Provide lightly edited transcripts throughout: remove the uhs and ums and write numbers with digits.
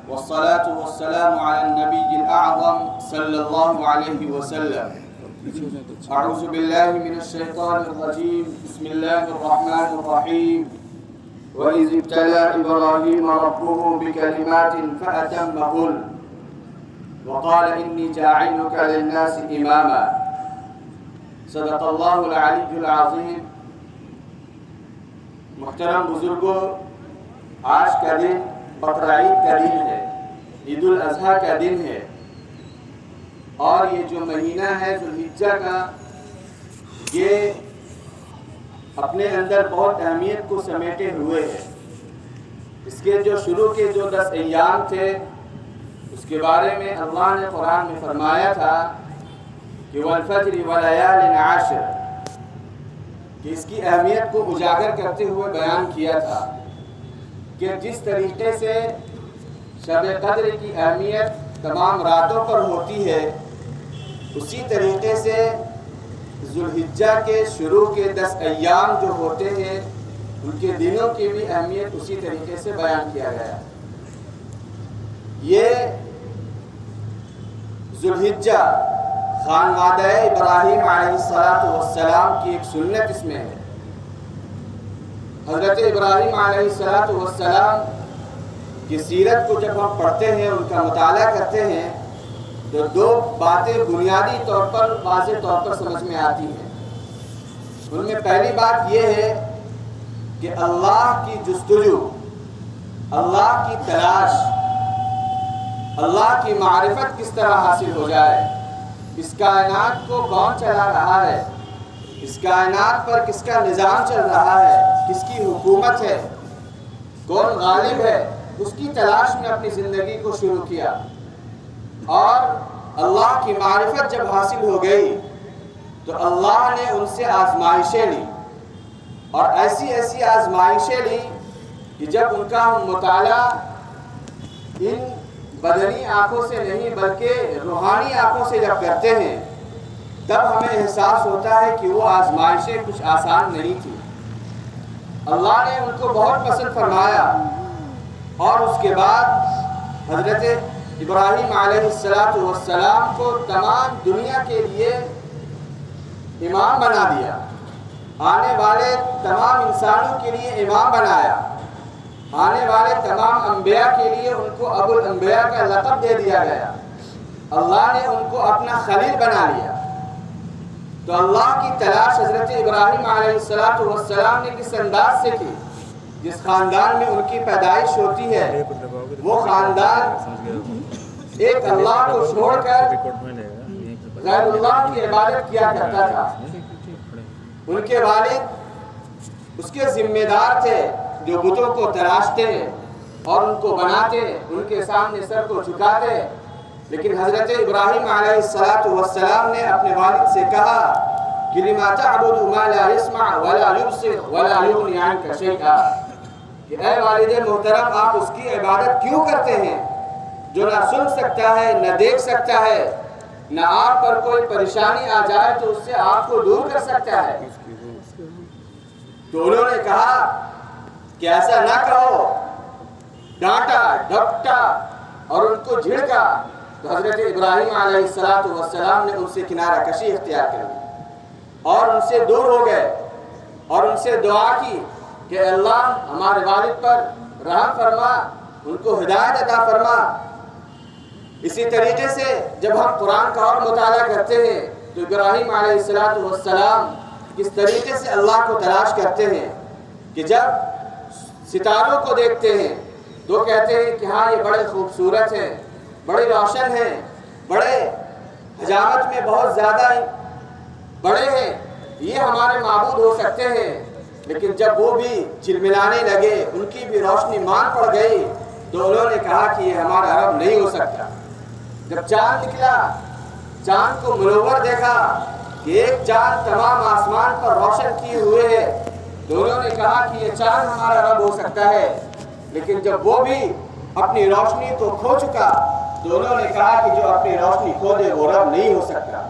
والصلاة والسلام على النبي الأعظم صلى الله عليه وسلم. أعوذ بالله من الشيطان الرجيم. بسم الله الرحمن الرحيم. وإذ ابتلى إبراهيم ربه بكلمات فأتمهن وقال إني جاعلك للناس إماما. صدق اللہ العلی العظیم. محترم بزرگوں، آج کا دن بقرعید کا دن ہے، عید الاضحیٰ کا دن ہے، اور یہ جو مہینہ ہے ذوالحجہ کا، یہ اپنے اندر بہت اہمیت کو سمیٹے ہوئے ہے. اس کے جو شروع کے جو 10 ایام تھے، اس کے بارے میں اللہ نے قرآن میں فرمایا تھا کہ والفجر ولیال عشر، کہ اس کی اہمیت کو اجاگر کرتے ہوئے بیان کیا تھا کہ جس طریقے سے شب قدر کی اہمیت تمام راتوں پر ہوتی ہے، اسی طریقے سے ذوالحجہ کے شروع کے 10 ایام جو ہوتے ہیں ان کے دنوں کی بھی اہمیت اسی طریقے سے بیان کیا گیا. یہ ذوالحجہ خانوادہ ابراہیم علیہ السلام کی ایک سنت اس میں ہے. حضرت ابراہیم علیہ السلام کی سیرت کو جب ہم پڑھتے ہیں، ان کا مطالعہ کرتے ہیں، تو 2 باتیں بنیادی طور پر واضح طور پر سمجھ میں آتی ہیں. ان میں پہلی بات یہ ہے کہ اللہ کی جستجو، اللہ کی تلاش، اللہ کی معرفت کس طرح حاصل ہو جائے. اس کائنات کو کون چلا رہا ہے، اس کائنات پر کس کا نظام چل رہا ہے، کس کی حکومت ہے، کون غالب ہے، اس کی تلاش میں اپنی زندگی کو شروع کیا. اور اللہ کی معرفت جب حاصل ہو گئی تو اللہ نے ان سے آزمائشیں لی، اور ایسی ایسی آزمائشیں لی کہ جب ان کا مطالعہ ان بدنی آنکھوں سے نہیں بلکہ روحانی آنکھوں سے جب کرتے ہیں، تب ہمیں احساس ہوتا ہے کہ وہ آزمائشیں کچھ آسان نہیں تھی. اللہ نے ان کو بہت پسند فرمایا، اور اس کے بعد حضرت ابراہیم علیہ السلام کو تمام دنیا کے لیے امام بنا دیا، آنے والے تمام انسانوں کے لیے امام بنایا، آنے والے تمام انبیاء کے لیے ان کو ابو الانبیاء کا لقب دے دیا گیا. اللہ نے ان کو اپنا خلیل بنا لیا. تو اللہ کی تلاش حضرت ابراہیم علیہ السلام نے کس انداز سے کی. جس خاندان میں ان کی پیدائش ہوتی ہے، وہ خاندان ایک اللہ کو چھوڑ کر غیر اللہ کی عبادت کیا کرتا تھا. ان کے والد اس کے ذمہ دار تھے جو بتوں کو تراشتے اور ان کو بناتے، ان کے سامنے سر کو جھکاتے. لیکن حضرت ابراہیم علیہ السلام نے اپنے والد سے کہا کہ لما تعبد ما لا يسمع ولا يبصر ولا يغني عنك شيئا، کہ اے والد محترم، آپ اس کی عبادت کیوں کرتے ہیں جو نہ سن سکتا ہے، نہ دیکھ سکتا ہے، نہ آپ پر کوئی پریشانی آ جائے تو اس سے آپ کو دور کر سکتا ہے. تو انہوں نے کہا کہ ایسا نہ کہو. ڈانٹا، ڈپٹا اور ان کو جھڑکا. تو حضرت ابراہیم علیہ السلام نے ان سے کنارہ کشی اختیار کر لی اور ان سے دور ہو گئے، اور ان سے دعا کی کہ اللہ ہمارے والد پر رحم فرما، ان کو ہدایت عطا فرما. اسی طریقے سے جب ہم قرآن کا اور مطالعہ کرتے ہیں تو ابراہیم علیہ السلام کس طریقے سے اللہ کو تلاش کرتے ہیں کہ جب ستاروں کو دیکھتے ہیں تو کہتے ہیں کہ ہاں یہ بڑے خوبصورت ہیں، بڑے روشن ہیں، بڑے حجامت میں بہت زیادہ بڑے ہیں، یہ ہمارے معبود ہو سکتے ہیں. لیکن جب وہ بھی چلملانے لگے، ان کی بھی روشنی مان پڑ گئی، تو انہوں نے کہا کہ یہ ہمارا رب نہیں ہو سکتا. جب چاند نکلا، چاند کو منور دیکھا کہ ایک چاند تمام آسمان پر روشن کیے ہوئے ہے، تو انہوں نے کہا کہ یہ چاند ہمارا رب ہو سکتا ہے. لیکن جب وہ بھی اپنی روشنی کو کھو چکا تو انہوں نے کہا کہ جو اپنی روشنی کھو دے وہ رب نہیں ہو سکتا.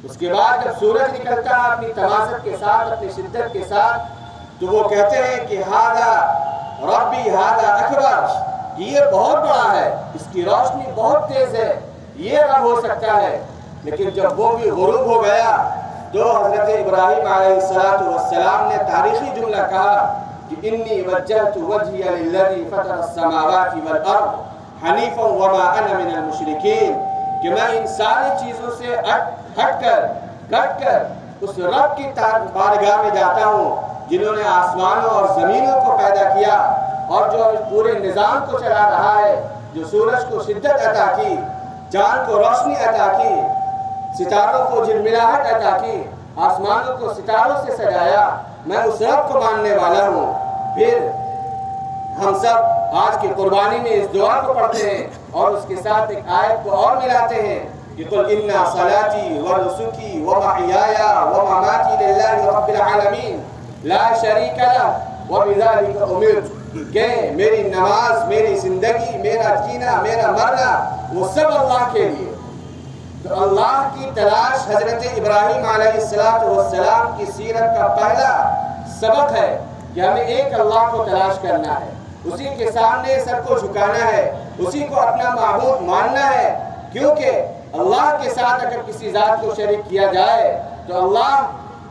اس کے بعد جب سورج نکلتا ہے اپنی تماثت کے ساتھ، اپنی شدت کے ساتھ، تو وہ کہتے ہیں کہ ہاذا ربی ہاذا اکبر، یہ بہت بڑا ہے، اس کی روشنی بہت تیز ہے، یہ رب ہو سکتا ہے۔ لیکن جب وہ بھی غروب ہو گیا تو حضرت ابراہیم علیہ السلام نے تاریخی جملہ کہا کہ انی وجہت وجہی للذی فطر السماوات والارض حنیفا وما انا من المشرکین، کہ میں ان ساری چیزوں سے ہٹ کر اس رب کی بارگاہ میں جاتا ہوں جنہوں نے آسمانوں اور زمینوں کو پیدا کیا اور جو پورے نظام کو چلا رہا ہے، جو سورج کو شدت عطا کی، چاند کو روشنی عطا کی، ستاروں کو جھلملاہٹ عطا کی، آسمانوں کو ستاروں سے سجایا، میں اس رب کو ماننے والا ہوں۔ پھر ہم سب آج کی قربانی میں اس دعا کو پڑھتے ہیں اور اس کے ساتھ ایک آیت کو اور ملاتے ہیں کہ قل ان صلاتی ونسکی ومحیای ومماتی للہ رب العالمین لا شریک لہ وبذلک امرت، کہ میری نماز، میری زندگی، میرا جینا، میرا مرنا وہ سب اللہ کے لیے۔ تو اللہ کی تلاش حضرت ابراہیم علیہ السلام کی سیرت کا پہلا سبق ہے کہ ہمیں ایک اللہ کو تلاش کرنا ہے، اسی کے سامنے سر کو جھکانا ہے، اسی کو اپنا معبود ماننا ہے، کیونکہ اللہ کے ساتھ اگر کسی ذات کو شریک کیا جائے تو اللہ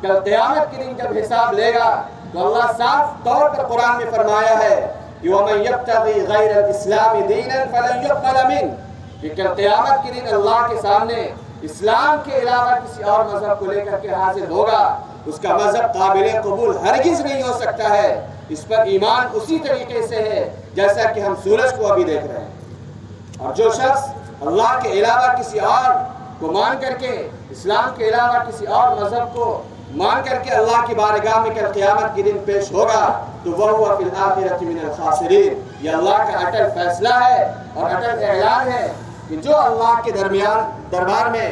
کل قیامت کے دن جب حساب لے گا تو اللہ صاف طور پر قرآن میں فرمایا ہے کہ وَمَن يَبْتَغِي غَيْرَ الْإِسْلَامِ دِينًا فَلَن يُقْبَلَ مِنْهُ، کہ کل قیامت کے دن اللہ کے سامنے اسلام کے علاوہ کسی اور مذہب کو لے کر کے حاضر ہوگا، اس کا مذہب قابل قبول ہرگز نہیں ہو سکتا ہے، اس پر ایمان اسی طریقے سے ہے جیسا کہ ہم سورج کو ابھی دیکھ رہے ہیں۔ اور جو شخص اللہ کے علاوہ کسی اور کو مان کر کے، اسلام کے علاوہ کسی اور مذہب کو مان کر کے اللہ کی بارگاہ میں کل قیامت کے دن پیش ہوگا تو وَهُوَ فِي الْآخِرَةِ مِنَ الْخَاسِرِينَ، یہ اللہ کا اٹل فیصلہ ہے اور اٹل اعلان ہے کہ جو اللہ کے دربار میں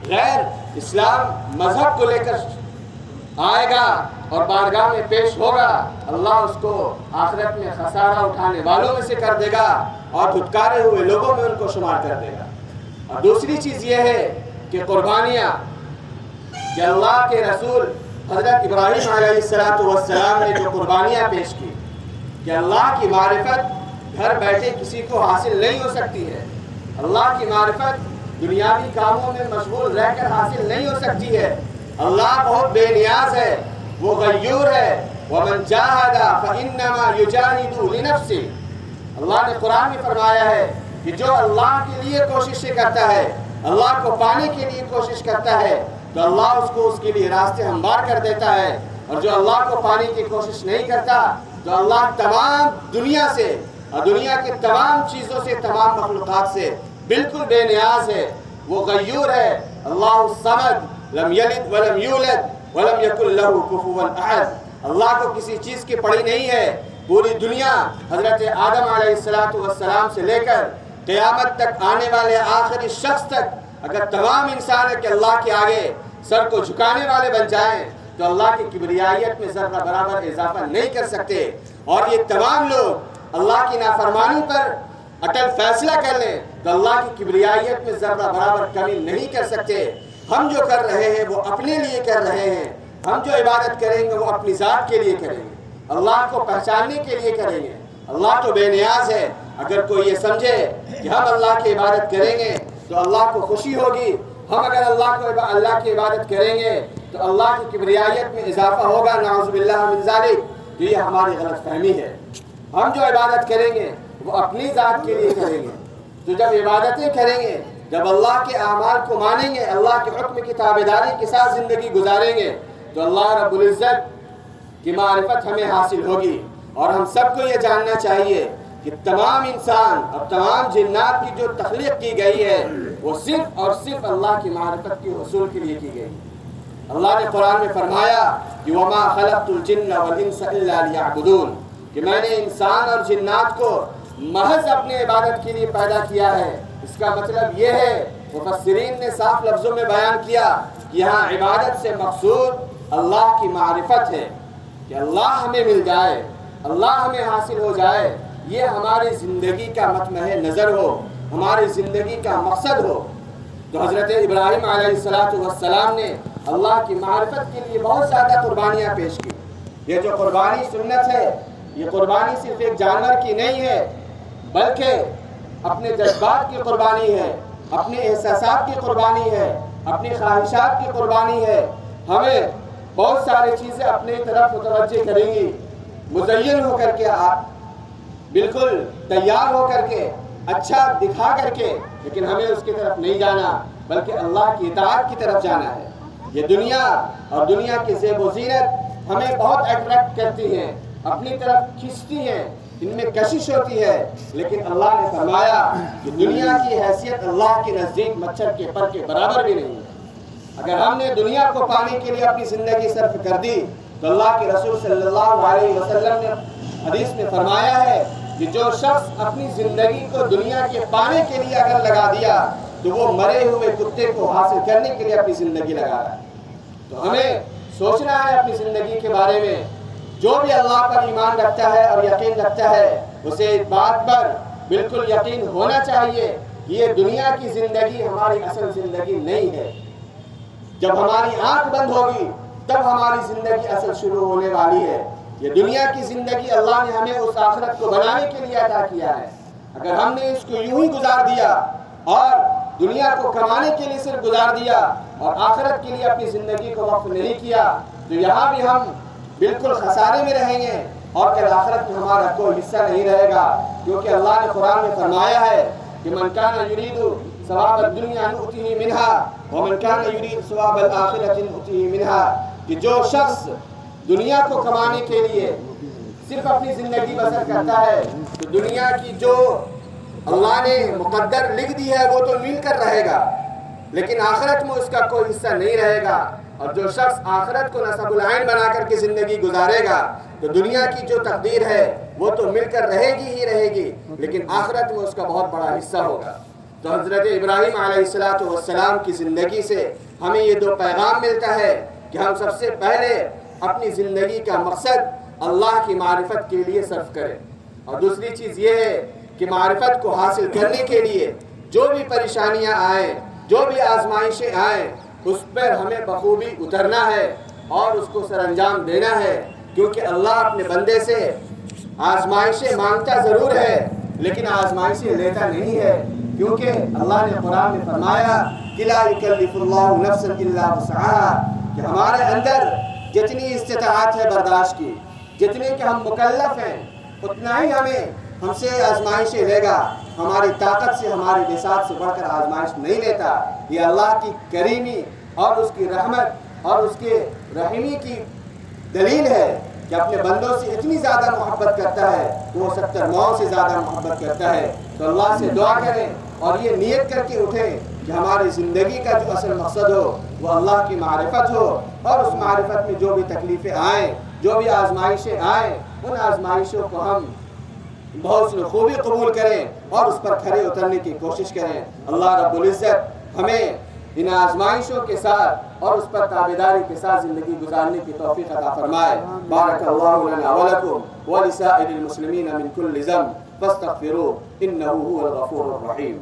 غیر اسلام مذہب کو لے کر آئے گا اور بارگاہ میں پیش ہوگا، اللہ اس کو آخرت میں خسارہ اٹھانے والوں میں سے کر دے گا اور دھتکارے ہوئے لوگوں میں ان کو شمار کر دے گا۔ اور دوسری چیز یہ ہے کہ قربانیاں، کہ اللہ کے رسول حضرت ابراہیم علیہ السلام نے جو قربانیاں پیش کی، کہ اللہ کی معرفت گھر بیٹھے کسی کو حاصل نہیں ہو سکتی ہے، اللہ کی معرفت دنیاوی کاموں میں مشغول رہ کر حاصل نہیں ہو سکتی ہے، اللہ بہت بے نیاز ہے، وہ غیور ہے، وَمَنْ جَاهَدَ فَإِنَّمَا يُجَاهِدُ لِنَفْسِهِ، اللہ نے قرآن میں فرمایا ہے کہ جو اللہ کے لیے کوششیں کرتا ہے، اللہ کو پانے کے لیے کوشش کرتا ہے تو اللہ اس کو اس کے لیے راستے ہموار کر دیتا ہے، اور جو اللہ کو پانے کی کوشش نہیں کرتا تو اللہ تمام دنیا سے اور دنیا کے تمام چیزوں سے، تمام مخلوقات سے بالکل بے نیاز ہے، وہ غیور ہے۔ اللہ الصمد لم یلد ولم یولد ولم یکن لہ کفوا احد، اللہ کو کسی چیز کی پڑی نہیں ہے۔ پوری دنیا حضرت آدم علیہ السلام سے لے کر قیامت تک آنے والے آخری شخص تک اگر تمام انسان کے اللہ کے آگے سر کو جھکانے والے بن جائیں تو اللہ کی کبریائیت میں ذرہ برابر اضافہ نہیں کر سکتے، اور یہ تمام لوگ اللہ کی نافرمانی پر اٹل فیصلہ کر لیں تو اللہ کی کبریائیت میں ذرہ برابر کمی نہیں کر سکتے۔ ہم جو کر رہے ہیں وہ اپنے لیے کر رہے ہیں، ہم جو عبادت کریں گے وہ اپنی ذات کے لیے کریں گے، اللہ کو پہچاننے کے لیے کریں گے۔ اللہ تو بے نیاز ہے، اگر کوئی یہ سمجھے کہ ہم اللہ کی عبادت کریں گے تو اللہ کو خوشی ہوگی، ہم اگر اللہ کی عبادت کریں گے تو اللہ کی کبریائیت میں اضافہ ہوگا، نعوذ باللہ من ذالک، تو یہ ہماری غلط فہمی ہے۔ ہم جو عبادت کریں گے وہ اپنی ذات کے لیے کریں گے، تو جب عبادتیں کریں گے، جب اللہ کے اعمال کو مانیں گے، اللہ کے حکم کی تابعداری کے ساتھ زندگی گزاریں گے تو اللہ رب العزت کی معرفت ہمیں حاصل ہوگی۔ اور ہم سب کو یہ جاننا چاہیے کہ تمام انسان اور تمام جنات کی جو تخلیق کی گئی ہے وہ صرف اور صرف اللہ کی معرفت کے حصول کے لیے کی گئی۔ اللہ نے قرآن میں فرمایا کہ وَمَا خَلَقْتُ الْجِنَّ وَالْإِنسَ إِلَّا لِيَعْبُدُونَ، کہ میں نے انسان اور جنات کو محض اپنے عبادت کے لیے پیدا کیا ہے۔ اس کا مطلب یہ ہے، مفسرین نے صاف لفظوں میں بیان کیا کہ یہاں عبادت سے مقصود اللہ کی معرفت ہے، کہ اللہ ہمیں مل جائے، اللہ ہمیں حاصل ہو جائے، یہ ہماری زندگی کا مطمع نظر ہو، ہماری زندگی کا مقصد ہو۔ تو حضرت ابراہیم علیہ السلام نے اللہ کی معرفت کے لیے بہت زیادہ قربانیاں پیش کی۔ یہ جو قربانی سنت ہے، یہ قربانی صرف ایک جانور کی نہیں ہے بلکہ اپنے جذبات کی قربانی ہے، اپنے احساسات کی قربانی ہے، اپنی خواہشات کی قربانی ہے۔ ہمیں بہت ساری چیزیں اپنی طرف متوجہ کریں گی، مزین ہو کر کے، بالکل تیار ہو کر کے، اچھا دکھا کر کے، لیکن ہمیں اس کی طرف نہیں جانا بلکہ اللہ کی اطاعت کی طرف جانا ہے۔ یہ دنیا اور دنیا کی زیب و زینت ہمیں بہت اٹریکٹ کرتی ہیں، اپنی طرف کھینچتی ہیں، ان میں کشش ہوتی ہے، لیکن اللہ نے فرمایا کہ دنیا کی حیثیت اللہ کے نزدیک مچھر کے پر کے برابر بھی نہیں ہے۔ اگر ہم نے دنیا کو پانے کے لیے اپنی زندگی صرف کر دی تو اللہ کے رسول صلی اللہ علیہ وسلم نے حدیث میں فرمایا ہے کہ جو شخص اپنی زندگی کو دنیا کے پانے کے لیے اگر لگا دیا تو وہ مرے ہوئے کتے کو حاصل کرنے کے لیے اپنی زندگی لگا رہا ہے۔ تو ہمیں سوچنا ہے اپنی زندگی کے بارے میں۔ جو بھی اللہ پر ایمان رکھتا ہے اور یقین رکھتا ہے اسے اس بات پر بالکل یقین ہونا چاہیے کہ یہ دنیا کی زندگی ہماری اصل زندگی نہیں ہے۔ جب ہماری آنکھ بند ہوگی تب ہماری زندگی اصل شروع ہونے والی ہے۔ یہ دنیا کی زندگی اللہ نے ہمیں اس آخرت کو بنانے کے لیے عطا کیا ہے۔ اگر ہم نے اس کو یوں ہی گزار دیا اور دنیا کو کمانے کے لیے صرف گزار دیا اور آخرت کے لیے اپنی زندگی کو وقف نہیں کیا تو یہاں بھی ہم بالکل خسارے میں رہیں گے اور پھر آخرت میں ہمارا کوئی حصہ نہیں رہے گا، کیونکہ اللہ نے قرآن میں فرمایا ہے کہ من کان یرید ثواب الدنیا نؤتہ منہا ومن کان یرید ثواب الآخرۃ نؤتہ منہا، کہ جو شخص دنیا کو کمانے کے لیے صرف اپنی زندگی بسر کرتا ہے تو دنیا کی جو اللہ نے مقدر لکھ دی ہے وہ تو مل کر رہے گا، لیکن آخرت میں اس کا کوئی حصہ نہیں رہے گا۔ اور جو شخص آخرت کو نصب العین بنا کر کے زندگی گزارے گا تو دنیا کی جو تقدیر ہے وہ تو مل کر رہے گی، لیکن آخرت میں اس کا بہت بڑا حصہ ہوگا۔ تو حضرت ابراہیم علیہ السلام کی زندگی سے ہمیں یہ دو پیغام ملتا ہے کہ ہم سب سے پہلے اپنی زندگی کا مقصد اللہ کی معرفت کے لیے صرف کریں، اور دوسری چیز یہ ہے کہ معرفت کو حاصل کرنے کے لیے جو بھی پریشانیاں آئیں، جو بھی آزمائشیں آئیں، اس پر ہمیں بخوبی اترنا ہے اور اس کو سر انجام دینا ہے، کیونکہ اللہ اپنے بندے سے آزمائشیں مانگتا ضرور ہے لیکن آزمائشیں لیتا نہیں ہے، کیونکہ اللہ نے قرآن میں فرمایا کہ لا یکلف اللہ نفسا الا وسعها، کہ ہمارے اندر جتنی استطاعت ہے برداشت کی، جتنے کہ ہم مکلف ہیں اتنا ہی ہم سے آزمائشیں لے گا۔ ہماری طاقت سے، ہماری بساط سے بڑھ کر آزمائش نہیں لیتا۔ یہ اللہ کی کریمی اور اس کی رحمت اور اس کے رحیمی کی دلیل ہے کہ اپنے بندوں سے اتنی زیادہ محبت کرتا ہے، وہ 70 سے زیادہ محبت کرتا ہے۔ تو اللہ سے دعا کریں اور یہ نیت کر کے اٹھیں کہ ہماری زندگی کا جو اصل مقصد ہو وہ اللہ کی معرفت ہو، اور اس معرفت میں جو بھی تکلیفیں آئیں، جو بھی آزمائشیں آئیں، ان آزمائشوں کو ہم بہت خوبی قبول کریں اور اس پر کھڑے اترنے کی کوشش کریں۔ اللہ رب العزت ہمیں ان آزمائشوں کے ساتھ اور اس پر تابعداری کے ساتھ زندگی گزارنے کی توفیق عطا فرمائے۔ بارک اللہ لنا ولکم ولسائر المسلمین من کل ذنب فاستغفروه انه هو الغفور الرحیم۔